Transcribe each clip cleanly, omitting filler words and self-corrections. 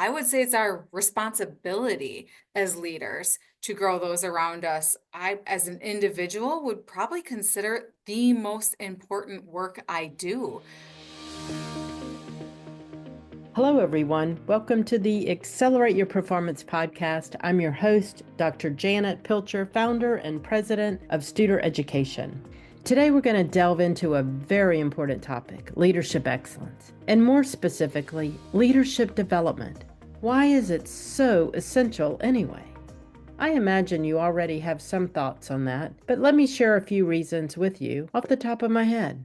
I would say it's our responsibility as leaders to grow those around us. I, as an individual, would probably consider it the most important work I do. Hello, everyone. Welcome to the Accelerate Your Performance podcast. I'm your host, Dr. Janet Pilcher, founder and president of Studer Education. Today, we're going to delve into a very important topic, leadership excellence, and more specifically, leadership development. Why is it so essential anyway? I imagine you already have some thoughts on that, but let me share a few reasons with you off the top of my head.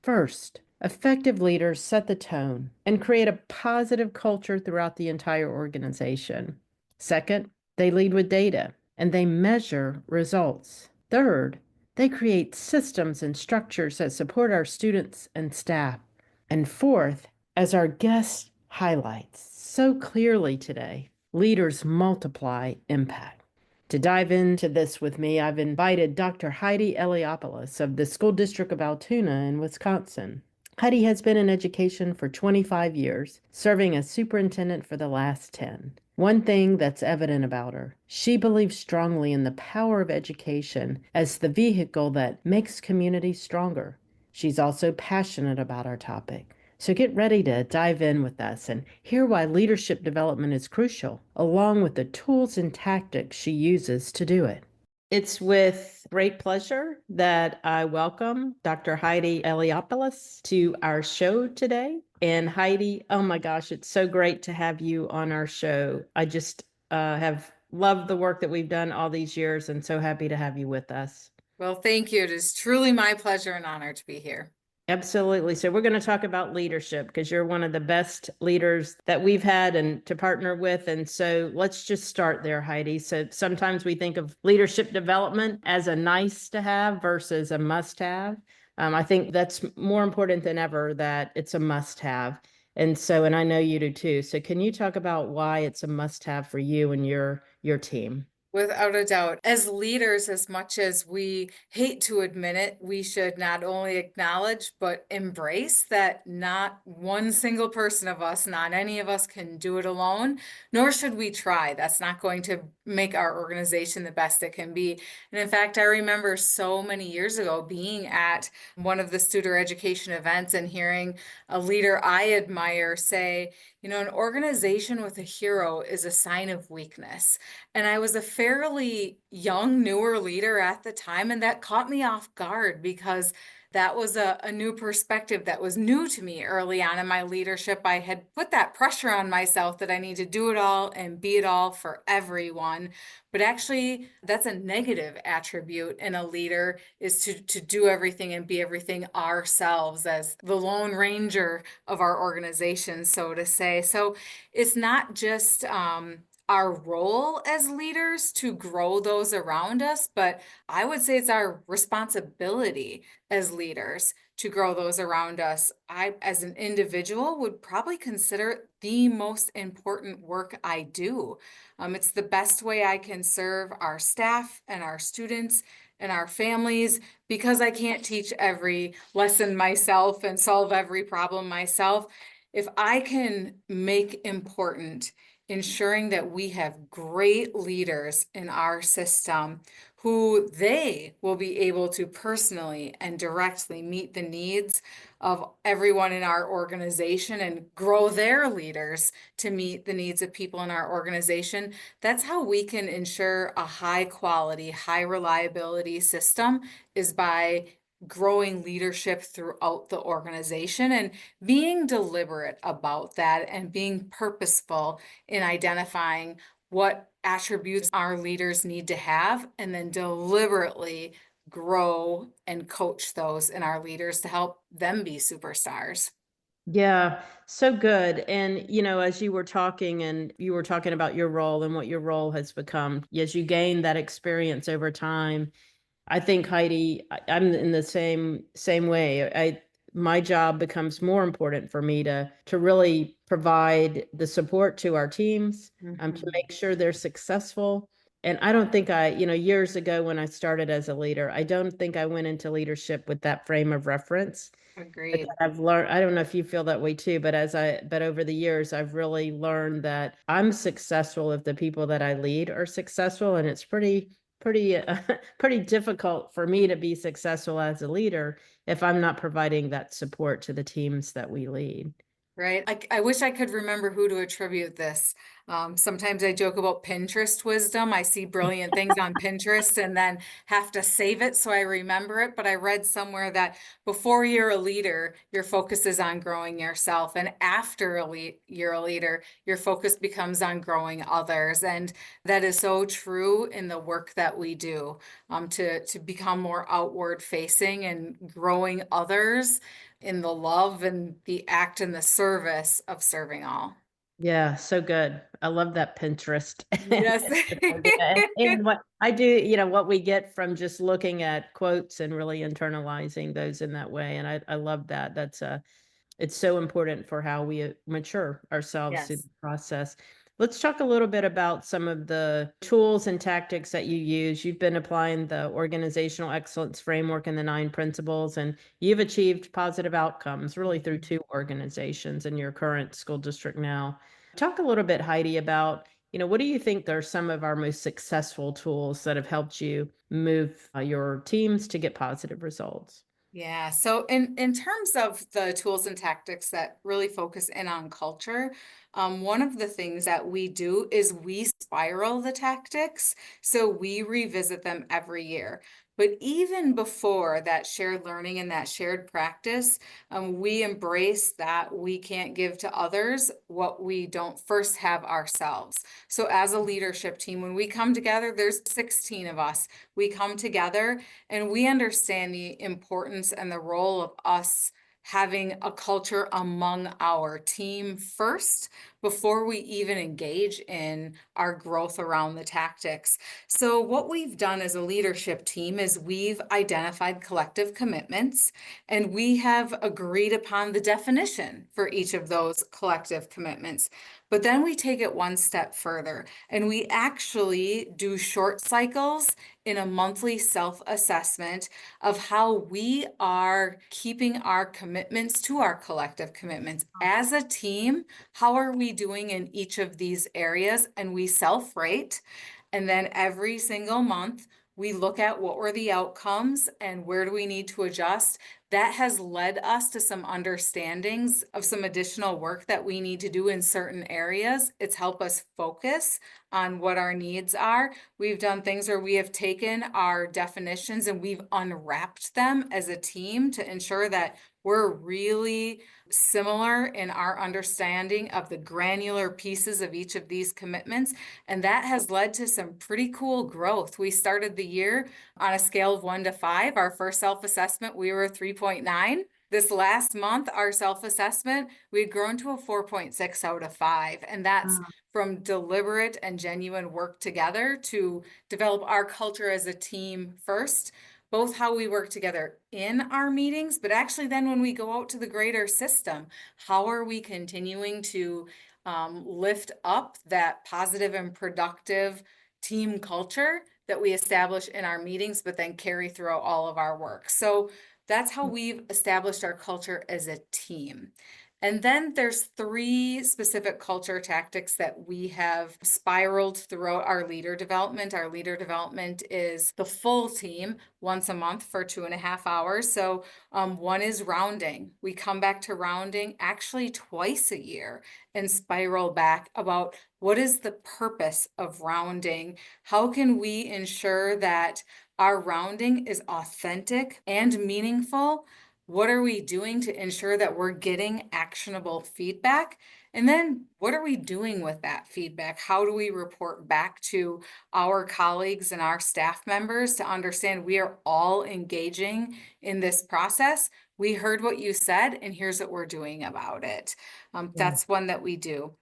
First, effective leaders set the tone and create a positive culture throughout the entire organization. Second, they lead with data and they measure results. Third, they create systems and structures that support our students and staff. And fourth, as our guest highlights so clearly today, leaders multiply impact. To dive into this with me, I've invited Dr. Heidi Eliopoulos of the School District of Altoona in Wisconsin. Heidi has been in education for 25 years, serving as superintendent for the last 10. One thing that's evident about her, she believes strongly in the power of education as the vehicle that makes communities stronger. She's also passionate about our topic. So get ready to dive in with us and hear why leadership development is crucial, along with the tools and tactics she uses to do it. It's with great pleasure that I welcome Dr. Heidi Eliopoulos to our show today. And Heidi, oh my gosh, it's so great to have you on our show. I just have loved the work that we've done all these years and so happy to have you with us. Well, thank you. It is truly my pleasure and honor to be here. Absolutely. So we're going to talk about leadership because you're one of the best leaders that we've had and to partner with. And so let's just start there, Heidi. So sometimes we think of leadership development as a nice to have versus a must have. I think that's more important than ever that it's a must have. And so, and I know you do too. So can you talk about why it's a must have for you and your team? Without a doubt, as leaders, as much as we hate to admit it, we should not only acknowledge but embrace that not one single person of us, not any of us can do it alone, nor should we try. That's not going to make our organization the best it can be. And in fact, I remember so many years ago being at one of the Studer education events and hearing a leader I admire say, an organization with a hero is a sign of weakness. And I was a fairly young, newer leader at the time, and that caught me off guard because that was a new perspective that was new to me early on in my leadership. I had put that pressure on myself that I need to do it all and be it all for everyone. But actually, that's a negative attribute in a leader is to do everything and be everything ourselves as the Lone Ranger of our organization, so to say. So it's not just our role as leaders to grow those around us, but I would say it's our responsibility as leaders to grow those around us. I, as an individual, would probably consider it the most important work I do. It's the best way I can serve our staff and our students and our families because I can't teach every lesson myself and solve every problem myself. If I can make important ensuring that we have great leaders in our system who they will be able to personally and directly meet the needs of everyone in our organization and grow their leaders to meet the needs of people in our organization. That's how we can ensure a high quality, high reliability system is by growing leadership throughout the organization and being deliberate about that and being purposeful in identifying what attributes our leaders need to have and then deliberately grow and coach those in our leaders to help them be superstars. Yeah, so good. And, as you were talking and you were talking about your role and what your role has become, as you gain that experience over time, I think Heidi, I'm in the same way. My job becomes more important for me to really provide the support to our teams, to make sure they're successful. And I don't think years ago when I started as a leader, I don't think I went into leadership with that frame of reference. But Agreed. I've learned, I don't know if you feel that way too, but over the years, I've really learned that I'm successful if the people that I lead are successful. And it's pretty difficult for me to be successful as a leader if I'm not providing that support to the teams that we lead. Right. I wish I could remember who to attribute this. Sometimes I joke about Pinterest wisdom. I see brilliant things on Pinterest and then have to save it so I remember it. But I read somewhere that before you're a leader, your focus is on growing yourself. And after you're a leader, your focus becomes on growing others. And that is so true in the work that we do, to become more outward facing and growing others in the love and the act and the service of serving all. Yeah, so good. I love that Pinterest. Yes. And what I do, what we get from just looking at quotes and really internalizing those in that way. And I love that. It's so important for how we mature ourselves through Yes. the process. Let's talk a little bit about some of the tools and tactics that you use. You've been applying the organizational excellence framework and the 9 principles, and you've achieved positive outcomes really through 2 organizations in your current school district now. Talk a little bit, Heidi, about, what do you think are some of our most successful tools that have helped you move your teams to get positive results? Yeah, so in terms of the tools and tactics that really focus in on culture, one of the things that we do is we spiral the tactics, so we revisit them every year. But even before that shared learning and that shared practice, we embrace that we can't give to others what we don't first have ourselves. So as a leadership team, when we come together, there's 16 of us. We come together and we understand the importance and the role of us having a culture among our team first before we even engage in our growth around the tactics. So, what we've done as a leadership team is we've identified collective commitments and we have agreed upon the definition for each of those collective commitments. But then we take it one step further and we actually do short cycles in a monthly self-assessment of how we are keeping our commitments to our collective commitments. As a team, how are we doing in each of these areas? And we self-rate. And then every single month, we look at what were the outcomes and where do we need to adjust. That has led us to some understandings of some additional work that we need to do in certain areas. It's helped us focus on what our needs are. We've done things where we have taken our definitions and we've unwrapped them as a team to ensure that we're really similar in our understanding of the granular pieces of each of these commitments. And that has led to some pretty cool growth. We started the year on a scale of 1 to 5. Our first self-assessment, we were 3.9. This last month, our self-assessment, we had grown to a 4.6 out of 5. And that's from deliberate and genuine work together to develop our culture as a team first, both how we work together in our meetings, but actually then when we go out to the greater system, how are we continuing to lift up that positive and productive team culture that we establish in our meetings, but then carry throughout all of our work. So that's how we've established our culture as a team. And then there's 3 specific culture tactics that we have spiraled throughout our leader development. Our leader development is the full team once a month for 2.5 hours. So one is rounding. We come back to rounding actually twice a year and spiral back about what is the purpose of rounding? How can we ensure that our rounding is authentic and meaningful? What are we doing to ensure that we're getting actionable feedback? And then what are we doing with that feedback? How do we report back to our colleagues and our staff members to understand we are all engaging in this process? We heard what you said, and here's what we're doing about it. Yeah. That's one that we do.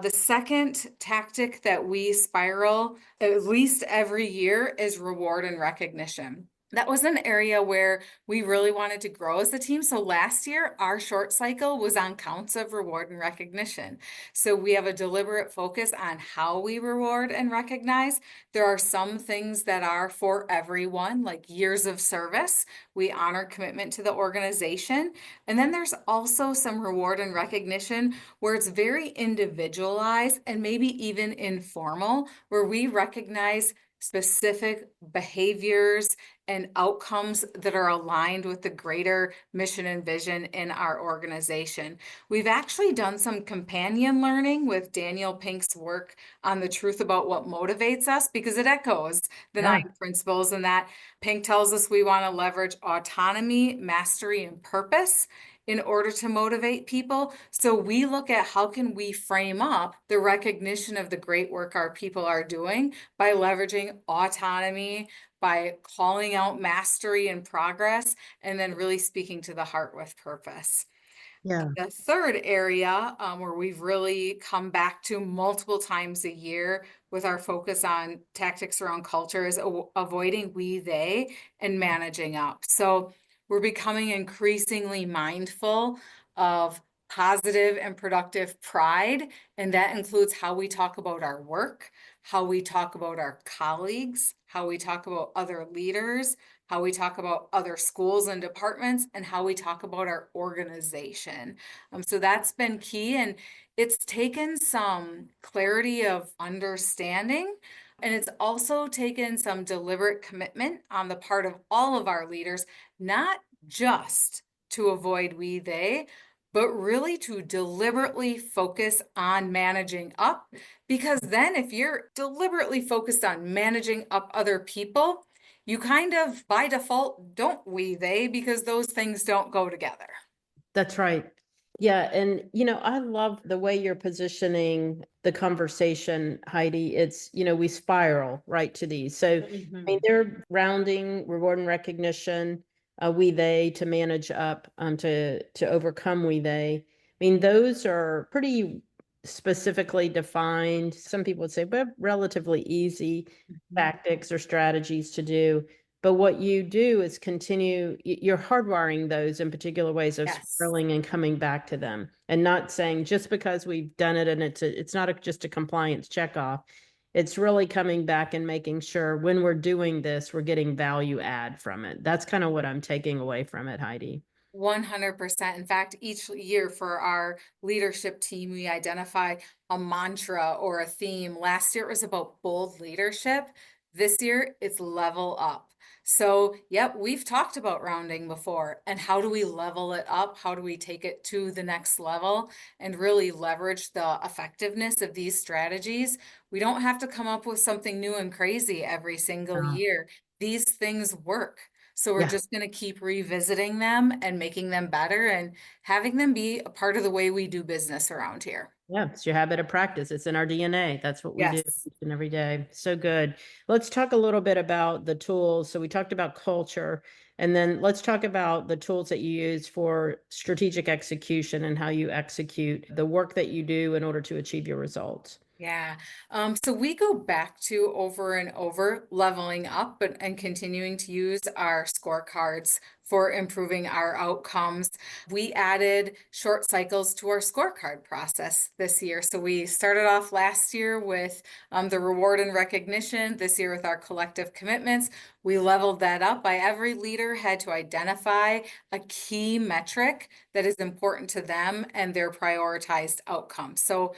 The second tactic that we spiral at least every year is reward and recognition. That was an area where we really wanted to grow as a team. So last year, our short cycle was on counts of reward and recognition. So we have a deliberate focus on how we reward and recognize. There are some things that are for everyone, like years of service. We honor commitment to the organization. And then there's also some reward and recognition where it's very individualized and maybe even informal, where we recognize specific behaviors and outcomes that are aligned with the greater mission and vision in our organization. We've actually done some companion learning with Daniel Pink's work on the truth about what motivates us because it echoes the Yeah. 9 principles, and that Pink tells us we want to leverage autonomy, mastery, and purpose in order to motivate people. So we look at how can we frame up the recognition of the great work our people are doing by leveraging autonomy, by calling out mastery and progress, and then really speaking to the heart with purpose. Yeah. The third area where we've really come back to multiple times a year with our focus on tactics around culture is avoiding we, they, and managing up. So we're becoming increasingly mindful of positive and productive pride, and that includes how we talk about our work, how we talk about our colleagues, how we talk about other leaders, how we talk about other schools and departments, and how we talk about our organization. So that's been key, and it's taken some clarity of understanding, and it's also taken some deliberate commitment on the part of all of our leaders, not just to avoid we, they, but really to deliberately focus on managing up. Because then, if you're deliberately focused on managing up other people, you kind of by default don't we they because those things don't go together. That's right. Yeah. And, I love the way you're positioning the conversation, Heidi. It's, we spiral right to these. So, I mean, they're rounding, reward and recognition, we, they, to manage up, to overcome we, they. I mean, those are pretty specifically defined. Some people would say, but relatively easy tactics or strategies to do. But what you do is continue, you're hardwiring those in particular ways of Yes. spiraling and coming back to them and not saying just because we've done it and it's not just a compliance checkoff. It's really coming back and making sure when we're doing this, we're getting value add from it. That's kind of what I'm taking away from it, Heidi. 100%. In fact, each year for our leadership team, we identify a mantra or a theme. Last year it was about bold leadership. This year it's level up. So, yep, we've talked about rounding before. And how do we level it up? How do we take it to the next level and really leverage the effectiveness of these strategies? We don't have to come up with something new and crazy every single year. These things work. So we're Yeah. just going to keep revisiting them and making them better and having them be a part of the way we do business around here. Yeah, it's your habit of practice. It's in our DNA. That's what we do Yes. each and every day. So good. Let's talk a little bit about the tools. So we talked about culture, and then let's talk about the tools that you use for strategic execution and how you execute the work that you do in order to achieve your results. Yeah. So we go back to over and over leveling up and continuing to use our scorecards for improving our outcomes. We added short cycles to our scorecard process this year. So we started off last year with the reward and recognition, this year with our collective commitments. We leveled that up by every leader had to identify a key metric that is important to them and their prioritized outcomes. So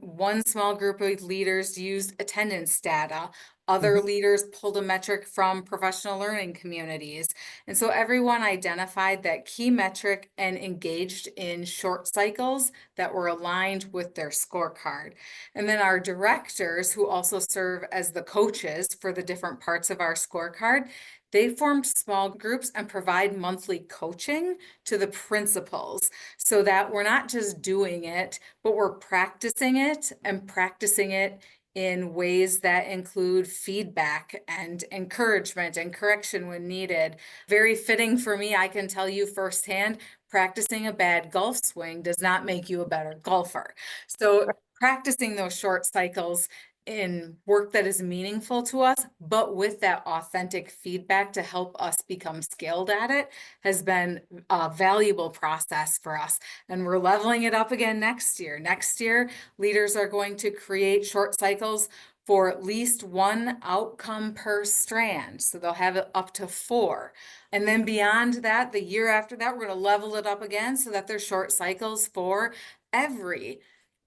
one small group of leaders used attendance data. Other leaders pulled a metric from professional learning communities. And so everyone identified that key metric and engaged in short cycles that were aligned with their scorecard. And then our directors, who also serve as the coaches for the different parts of our scorecard, they formed small groups and provide monthly coaching to the principals so that we're not just doing it, but we're practicing it and practicing it in ways that include feedback and encouragement and correction when needed. Very fitting for me, I can tell you firsthand, practicing a bad golf swing does not make you a better golfer. So practicing those short cycles in work that is meaningful to us, but with that authentic feedback to help us become skilled at it has been a valuable process for us. And we're leveling it up again next year. Next year, leaders are going to create short cycles for at least one outcome per strand. So they'll have it up to 4. And then beyond that, the year after that, we're going to level it up again so that there's short cycles for every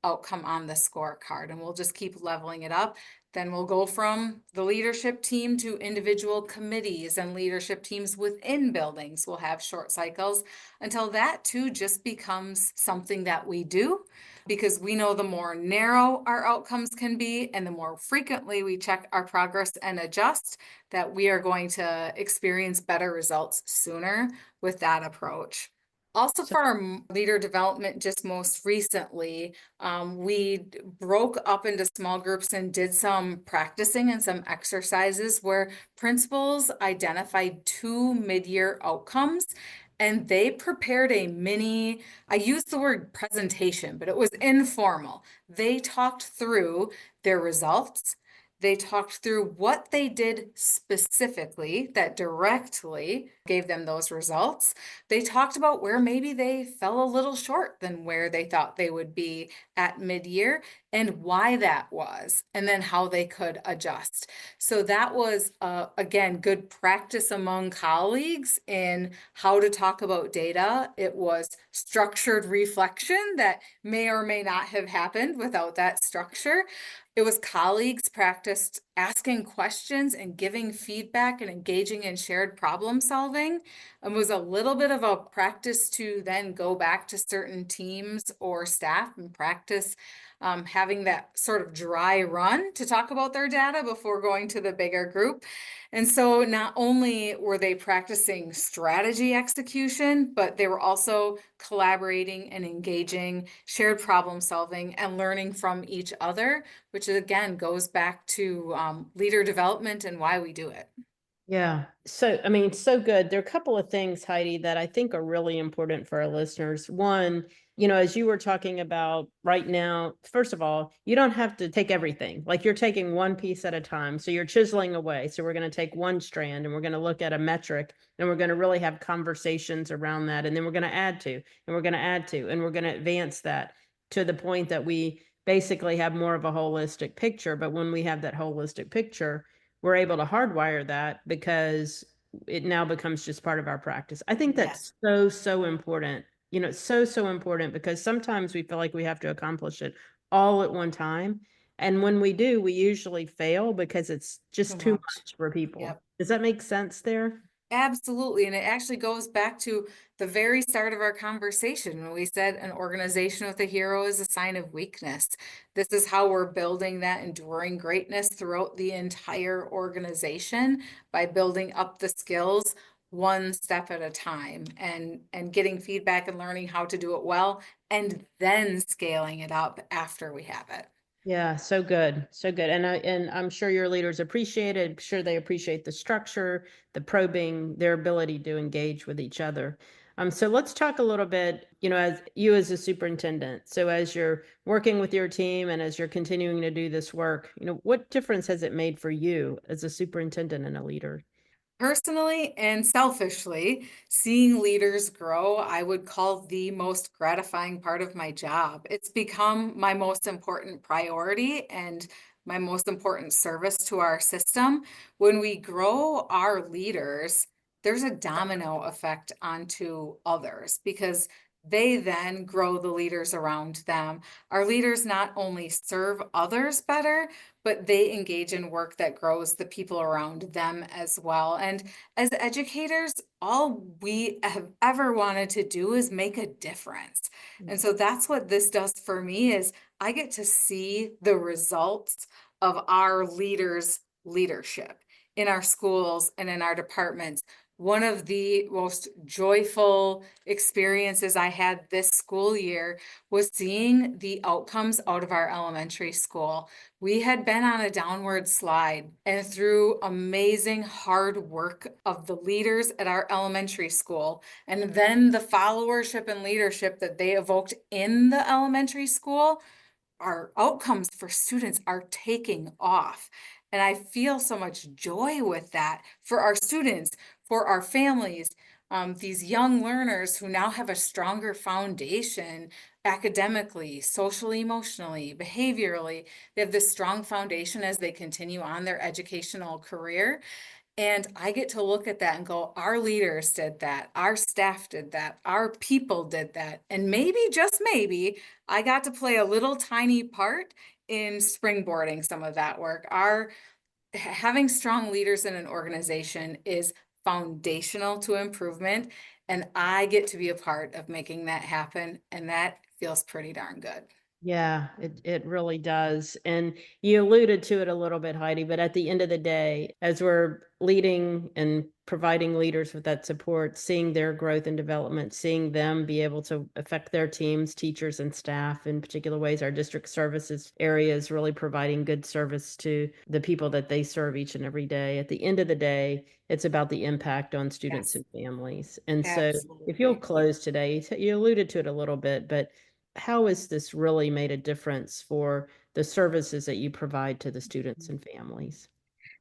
outcome on the scorecard. And we'll just keep leveling it up. Then we'll go from the leadership team to individual committees and leadership teams within buildings. We'll have short cycles until that too just becomes something that we do, because we know the more narrow our outcomes can be and the more frequently we check our progress and adjust, that we are going to experience better results sooner with that approach. Also, So, for our leader development, just most recently, we broke up into small groups and did some practicing and some exercises where principals identified 2 mid-year outcomes, and they prepared a mini, I used the word presentation, but it was informal. They talked through their results. They talked through what they did specifically that directly gave them those results. They talked about where maybe they fell a little short than where they thought they would be at mid-year and why that was, and then how they could adjust. So that was, again, good practice among colleagues in how to talk about data. It was structured reflection that may or may not have happened without that structure. It was colleagues practiced asking questions and giving feedback and engaging in shared problem solving. It was a little bit of a practice to then go back to certain teams or staff and practice having that sort of dry run to talk about their data before going to the bigger group. And so not only were they practicing strategy execution, but they were also collaborating and engaging, shared problem solving, and learning from each other, which again goes back to leader development and why we do it. yeah. So, I mean, so good. There are a couple of things, Heidi, that I think are really important for our listeners. One, as you were talking about right now, first of all, you don't have to take everything. Like you're taking one piece at a time. So you're chiseling away. So we're going to take one strand and we're going to look at a metric and we're going to really have conversations around that. And then we're going to add to, and we're going to add to, and we're going to advance that to the point that we basically have more of a holistic picture. But when we have that holistic picture, we're able to hardwire that because it now becomes just part of our practice. I think Yes. that's so, so important. It's so, so important because sometimes we feel like we have to accomplish it all at one time. And when we do, we usually fail because it's Too just too much. much for people. Yep. Does that make sense there? Absolutely. And it actually goes back to the very start of our conversation when we said an organization with a hero is a sign of weakness. This is how we're building that enduring greatness throughout the entire organization by building up the skills one step at a time and getting feedback and learning how to do it well and then scaling it up after we have it. Yeah, so good. So good. And I'm sure your leaders appreciate it. I'm sure they appreciate the structure, the probing, their ability to engage with each other. So let's talk a little bit, as you as a superintendent. So as you're working with your team and as you're continuing to do this work, what difference has it made for you as a superintendent and a leader? Personally and selfishly, seeing leaders grow, I would call the most gratifying part of my job. It's become my most important priority and my most important service to our system. When we grow our leaders, there's a domino effect onto others because they then grow the leaders around them. Our leaders not only serve others better, but they engage in work that grows the people around them as well. And as educators, all we have ever wanted to do is make a difference. And so that's what this does for me is I get to see the results of our leaders' leadership in our schools and in our departments. One of the most joyful experiences I had this school year was seeing the outcomes out of our elementary school. We had been on a downward slide, and through amazing hard work of the leaders at our elementary school, and then the followership and leadership that they evoked in the elementary school, our outcomes for students are taking off. And I feel so much joy with that for our students, for our families, these young learners who now have a stronger foundation academically, socially, emotionally, behaviorally. They have this strong foundation as they continue on their educational career. And I get to look at that and go, our leaders did that, our staff did that, our people did that. And maybe, just maybe, I got to play a little tiny part in springboarding some of that work. Our having strong leaders in an organization is foundational to improvement. And I get to be a part of making that happen. And that feels pretty darn good. Yeah, it really does. And you alluded to it a little bit, Heidi, but at the end of the day, as we're leading and providing leaders with that support, seeing their growth and development, seeing them be able to affect their teams, teachers and staff in particular ways, our district services area is really providing good service to the people that they serve each and every day. At the end of the day, it's about the impact on students Yes, and families. And so if you'll absolutely. close today, you alluded to it a little bit, but how has this really made a difference for the services that you provide to the students and families?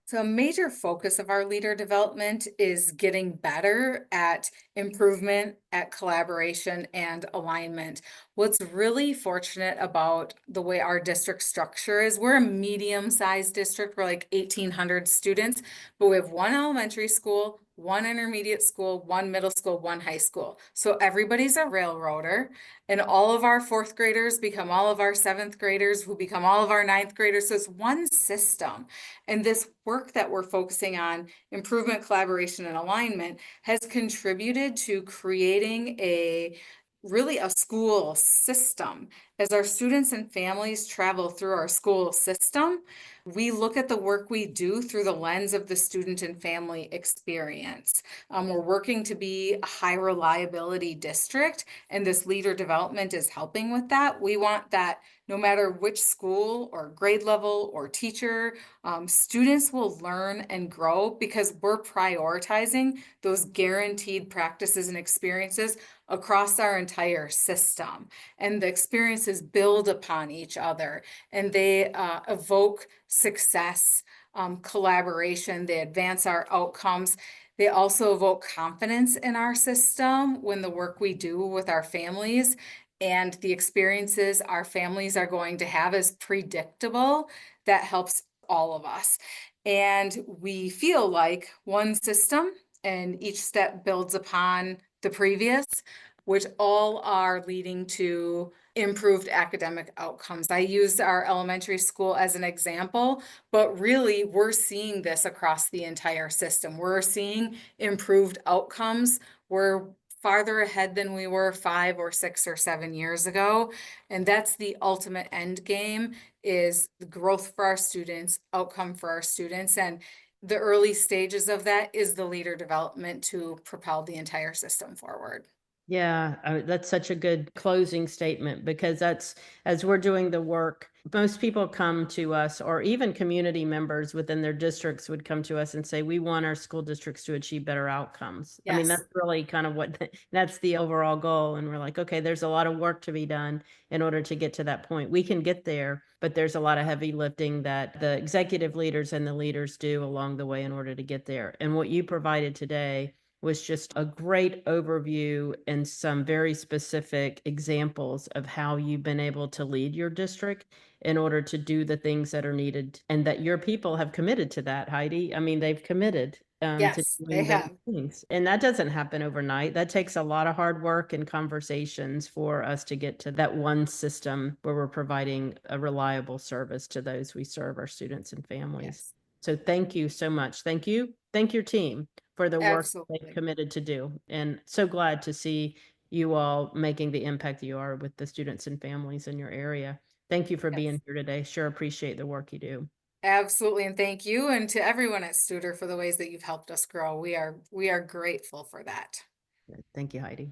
So a major focus of our leader development is getting better at improvement, at collaboration and alignment. What's really fortunate about the way our district structure is, we're a medium-sized district. We're like 1,800 students, but we have one elementary school, one intermediate school, one middle school, one high school. So everybody's a railroader, and all of our fourth graders become all of our seventh graders, who become all of our ninth graders. So it's one system. And this work that we're focusing on, improvement, collaboration, and alignment, has contributed to creating really a school system. As our students and families travel through our school system, we look at the work we do through the lens of the student and family experience. We're working to be a high reliability district, and this leader development is helping with that. We want that no matter which school or grade level or teacher, students will learn and grow because we're prioritizing those guaranteed practices and experiences across our entire system. And the experiences build upon each other, and they evoke success, collaboration, they advance our outcomes. They also evoke confidence in our system when the work we do with our families and the experiences our families are going to have is predictable. That helps all of us. And we feel like one system, and each step builds upon the previous, which all are leading to improved academic outcomes. I used our elementary school as an example, but really we're seeing this across the entire system. We're seeing improved outcomes. We're farther ahead than we were 5 or 6 or 7 years ago. And that's the ultimate end game, is the growth for our students, outcome for our students. And the early stages of that is the leader development to propel the entire system forward. Yeah, that's such a good closing statement, because that's, as we're doing the work, most people come to us, or even community members within their districts would come to us and say, we want our school districts to achieve better outcomes. I mean, Yes. that's really kind of what that's the overall goal. And we're like, okay, there's a lot of work to be done in order to get to that point. We can get there, but there's a lot of heavy lifting that the executive leaders and the leaders do along the way in order to get there. And what you provided today was just a great overview and some very specific examples of how you've been able to lead your district in order to do the things that are needed, and that your people have committed to that, Heidi. I mean, they've committed to Yes, they doing those have. things. And that doesn't happen overnight. That takes a lot of hard work and conversations for us to get to that one system where we're providing a reliable service to those we serve, our students and families. Yes, So thank you so much. Thank you. Thank your team for the work they've absolutely. committed to do. And so glad to see you all making the impact that you are with the students and families in your area. Thank you for Yes, being here today. Sure appreciate the work you do. absolutely. And thank you, and to everyone at Studer for the ways that you've helped us grow. We are grateful for that. Thank you, Heidi.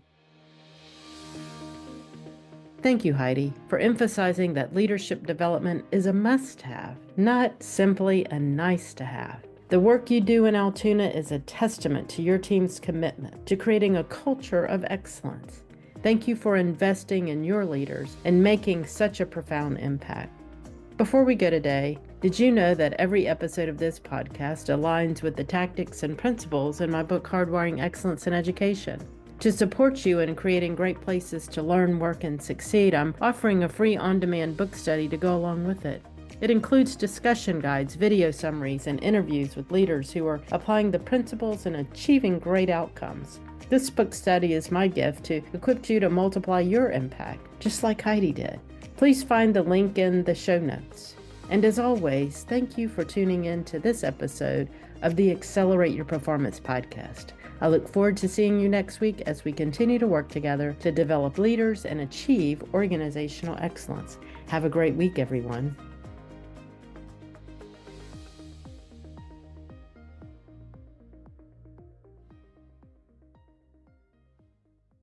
Thank you, Heidi, for emphasizing that leadership development is a must-have, not simply a nice-to-have. The work you do in Altoona is a testament to your team's commitment to creating a culture of excellence. Thank you for investing in your leaders and making such a profound impact. Before we go today, did you know that every episode of this podcast aligns with the tactics and principles in my book, Hardwiring Excellence in Education? To support you in creating great places to learn, work, and succeed, I'm offering a free on-demand book study to go along with it. It includes discussion guides, video summaries, and interviews with leaders who are applying the principles and achieving great outcomes. This book study is my gift to equip you to multiply your impact, just like Heidi did. Please find the link in the show notes. And as always, thank you for tuning in to this episode of the Accelerate Your Performance podcast. I look forward to seeing you next week as we continue to work together to develop leaders and achieve organizational excellence. Have a great week, everyone.